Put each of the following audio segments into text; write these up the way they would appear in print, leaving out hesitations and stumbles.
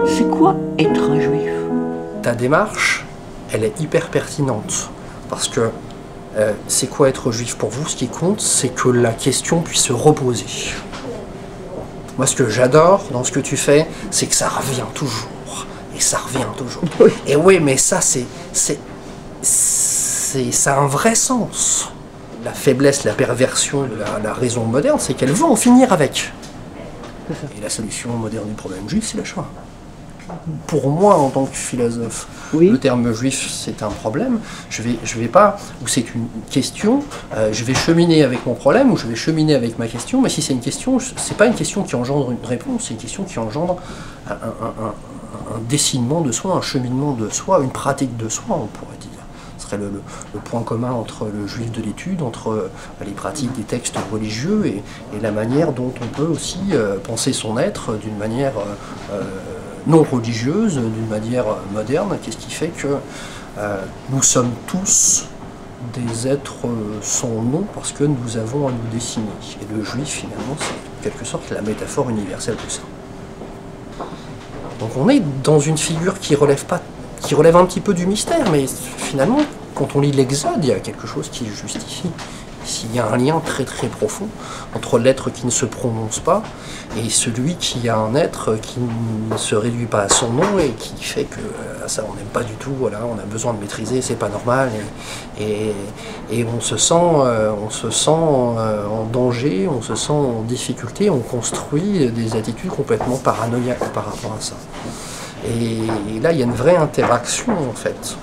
C'est quoi être un juif? Ta démarche, elle est hyper pertinente. Parce que c'est quoi être juif pour vous? Ce qui compte, c'est que la question puisse se reposer. Moi, ce que j'adore dans ce que tu fais, c'est que ça revient toujours. Et ça revient toujours. Oui. Et oui, mais ça, ça a un vrai sens. La faiblesse, la perversion de la raison moderne, c'est qu'elle veut en finir avec. Et la solution moderne du problème juif, c'est la Shoah. Pour moi, en tant que philosophe, Oui. le terme juif, c'est un problème. Je vais pas, ou c'est une question, je vais cheminer avec mon problème, ou je vais cheminer avec ma question, mais si c'est une question, c'est pas une question qui engendre une réponse, c'est une question qui engendre un dessinement de soi, un cheminement de soi, une pratique de soi, on pourrait dire. Ce serait le point commun entre le juif de l'étude, entre les pratiques des textes religieux et la manière dont on peut aussi penser son être d'une manière non religieuse, d'une manière moderne. Qu'est-ce qui fait que nous sommes tous des êtres sans nom parce que nous avons à nous dessiner. Et le juif, finalement, c'est en quelque sorte la métaphore universelle de ça. Donc on est dans une figure qui relève un petit peu du mystère, mais finalement, quand on lit l'Exode, il y a quelque chose qui justifie. Ici, il y a un lien très très profond entre l'être qui ne se prononce pas et celui qui a un être qui ne se réduit pas à son nom et qui fait que ça on n'aime pas du tout, voilà, on a besoin de maîtriser, c'est pas normal et on se sent en danger, on se sent en difficulté, on construit des attitudes complètement paranoïaques par rapport à ça. Et là, il y a une vraie interaction en fait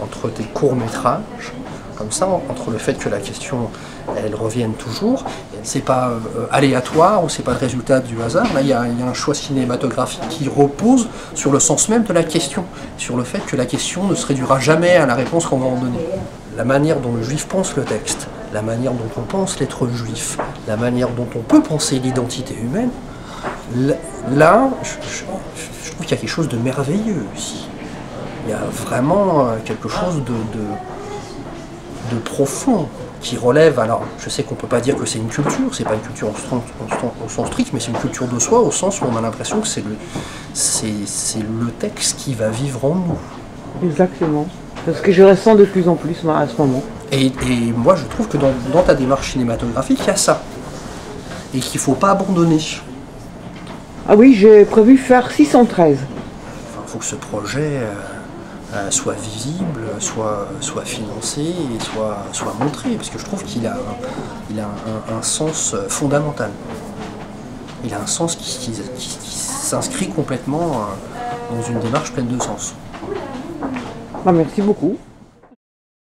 entre tes courts-métrages, comme ça, entre le fait que la question, elle revienne toujours, c'est pas aléatoire ou c'est pas le résultat du hasard, là il y a un choix cinématographique qui repose sur le sens même de la question, sur le fait que la question ne se réduira jamais à la réponse qu'on va en donner. La manière dont le juif pense le texte, la manière dont on pense l'être juif, la manière dont on peut penser l'identité humaine, là, je trouve qu'il y a quelque chose de merveilleux ici. Il y a vraiment quelque chose de profond qui relève, alors je sais qu'on ne peut pas dire que c'est une culture, c'est pas une culture au sens strict, mais c'est une culture de soi au sens où on a l'impression que c'est le texte qui va vivre en nous. Exactement. C'est ce que je ressens de plus en plus à ce moment. Et moi je trouve que dans ta démarche cinématographique, il y a ça. Et qu'il ne faut pas abandonner. Ah oui, j'ai prévu faire 613. Il faut que ce projet soit visible, soit financé et soit montré, parce que je trouve qu'il a un sens fondamental. Il a un sens qui s'inscrit complètement dans une démarche pleine de sens. Bah, merci beaucoup.